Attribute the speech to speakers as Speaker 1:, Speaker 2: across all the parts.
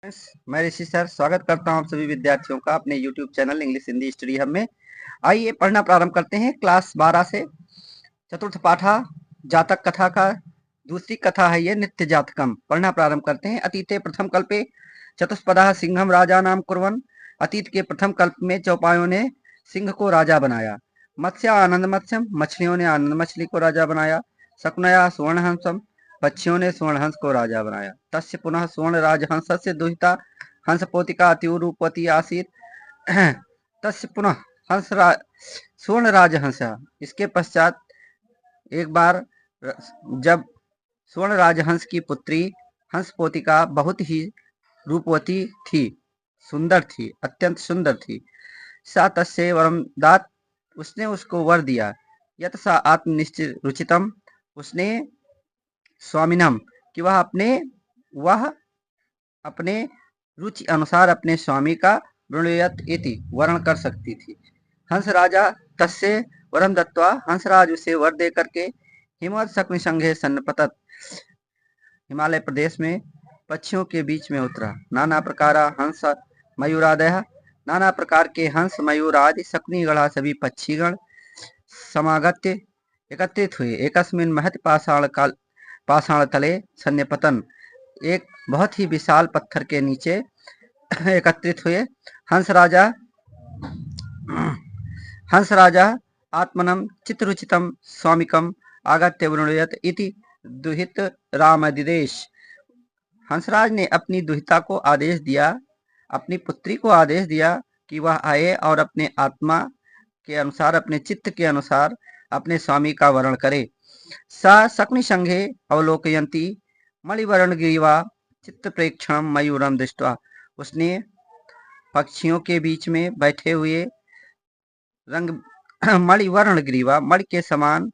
Speaker 1: मैं ऋषि सर स्वागत करता हूं आप सभी विद्यार्थियों का अपने YouTube channel English Hindi study hub में। आइए पढ़ना प्रारंभ करते हैं क्लास 12 से। चतुर्थ पाठा जातक कथा का दूसरी कथा है ये नित्य जातकम। पढ़ना प्रारंभ करते हैं। अतीते प्रथम कल्पे चतुष्पदः सिंहम राजा नाम कुर्वन्। अतीत के प्रथम कल्प में चौपायों ने सिंह को राजा बनाया। मत्स्य आनंद मत्स्यम, मछलियों ने आनंद मछली को राजा बनाया। शकुनया सुवर्णहंसम, पक्षियों ने सुवर्णहंस को राजा बनाया। तस्य पुनः स्वर्ण राजहंसस्य दुहिता हंसपोतिका अतिरूपवती आसीत्। तस्य पुनः स्वर्ण राजहंस। इसके पश्चात एक बार जब स्वर्ण राजहंस की पुत्री हंसपोतिका बहुत ही रूपवती थी, सुंदर थी, अत्यंत सुंदर थी। सा तस्य वरम दात, उसने उसको वर दिया। यत सा आत्मनिश्चित रुचितम, उसने स्वामिनम कि वह अपने रुचि अनुसार अपने स्वामी का वृणयत इति वर्ण कर सकती थी। हंस राजा तस्य वरम दत्वा, हंसराज उसे वर दे करके हिमवत शकुनि संघे सन्नपतत, हिमालय प्रदेश में पक्षियों के बीच में उतरा। नाना प्रकार हंस मयूरादय, नाना प्रकार के हंस मयूर आदि शकुनि गणा सभी पक्षीगण समागत्य एकत्रित हुए। एकस्मिन् महत् पाषाण तले सन्निपतन, एक बहुत ही विशाल पत्थर के नीचे एकत्रित हुए। हंस राजा आत्मनम चित्तरुचितम स्वामिकम आगत्य वृणयत इति दुहित रामदिदेश। हंसराज ने अपनी दुहिता को आदेश दिया, अपनी पुत्री को आदेश दिया कि वह आए और अपने आत्मा के अनुसार, अपने चित्त के अनुसार अपने स्वामी का वर्ण करे। सा शकुनि संघे अवलोकयन्ती मणिवर्ण ग्रीवा चित्त प्रेक्षण मयूरम दृष्टवा, उसने पक्षियों के बीच में बैठे हुए रंग मणिवर्ण ग्रीवा, मणि के समान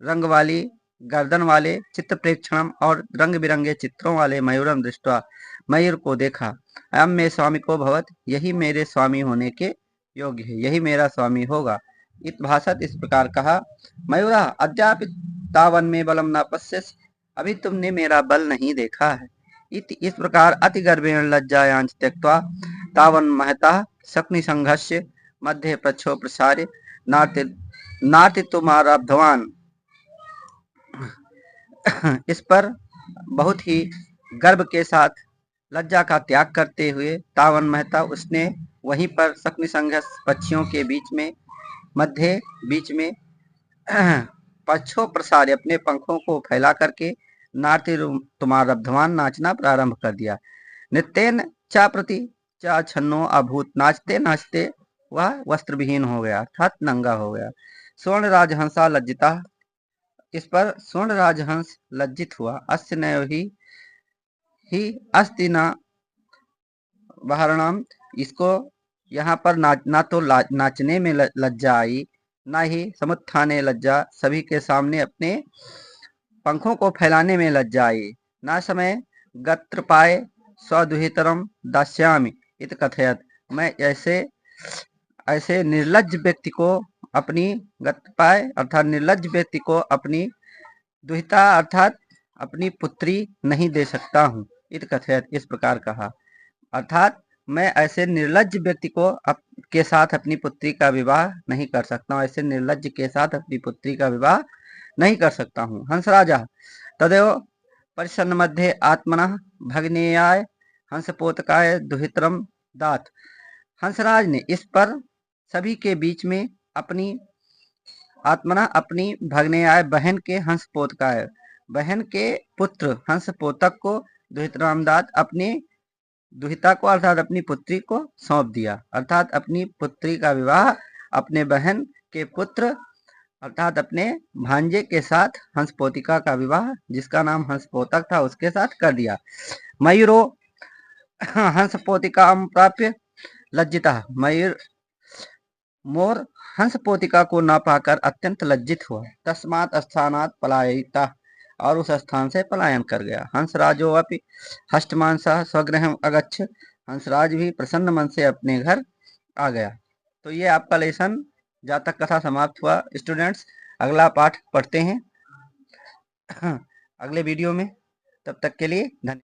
Speaker 1: रंग वाली गर्दन वाले, चित्त प्रेक्षणम और रंग बिरंगे चित्रों वाले मयूरम दृष्टवा, मयूर को देखा। अयम में स्वामी को भवत, यही मेरे स्वामी होने के योग्य है, यही मेरा स्वामी होगा। इत भाषत, इस प्रकार कहा। मयूरा अद्यापि तावन में बलम न पश्यसि, अभी तुमने मेरा बल नहीं देखा है। इस प्रकार अति गर्भेण लज्जायांच त्यक्त्वा तावन महता शकुनि संघस्य मध्य प्रच्छो प्रसार्य नाति तुमारब्धवान। इस पर बहुत ही गर्व के साथ लज्जा का त्याग करते हुए तावन महता, उसने वहीं पर शकुनि संघ पक्षियों के बीच में पक्षों प्रसार अपने पंखों को फैला करके नाट्य तुमारब्धवान, नाचना प्रारंभ कर दिया। नित्येन चा प्रति चा छन्नो अभूत, नाचते नाचते वह वस्त्र विहीन हो गया, अर्थात नंगा हो गया। स्वर्ण राजहंसा लज्जिता, इस पर स्वर्ण राजहंस लज्जित हुआ। अस्य नयो ही अस्ति न बहरणाम, इसको यहाँ पर ना तो नाचने में लज्जा आई, ना ही समुत्थाने लज्जा, सभी के सामने अपने पंखों को फैलाने में लज्जा आई। ना समय गत्र पाए स्वदुहितरम दास्यामि इत कथयत, मैं ऐसे निर्लज्ज व्यक्ति को अपनी गत्रपाय अर्थात निर्लज्ज व्यक्ति को अपनी दुहिता अर्थात अपनी पुत्री नहीं दे सकता हूँ। इत कथयत, इस प्रकार कहा, अर्थात मैं ऐसे निर्लज्ज व्यक्ति के साथ अपनी पुत्री का विवाह नहीं कर सकता हूँ, ऐसे निर्लज्ज के साथ अपनी पुत्री का विवाह नहीं कर सकता हूँ। हंसराजा तदेव परिसन्न मध्ये आत्मनः भग्नेयाय हंसपोतकाय दुहितरम दात, हंसराज ने इस पर सभी के बीच में अपनी आत्मना अपनी भग्नेयाय बहन के हंसपोतकाय, बहन के पुत्र हंसपोतक को दुहितराम दात, अपने दुहिता को अर्थात अपनी पुत्री को सौंप दिया। अर्थात अपनी पुत्री का विवाह अपने बहन के पुत्र अर्थात अपने भांजे के साथ हंसपोतिका का विवाह, जिसका नाम हंसपोतक था, उसके साथ कर दिया। मयूरो हंसपोतिका प्राप्य लज्जिता, मोर हंसपोतिका को न पाकर अत्यंत लज्जित हुआ। तस्मात् स्थानात् पलायिता, और उस स्थान से पलायन कर गया। हंसराजो अपि हष्टमांसः स्वगृहम् अगच्छ, हंसराज भी प्रसन्न मन से अपने घर आ गया। तो ये आपका लेसन जातक कथा समाप्त हुआ। स्टूडेंट्स, अगला पाठ पढ़ते हैं अगले वीडियो में। तब तक के लिए धन्यवाद।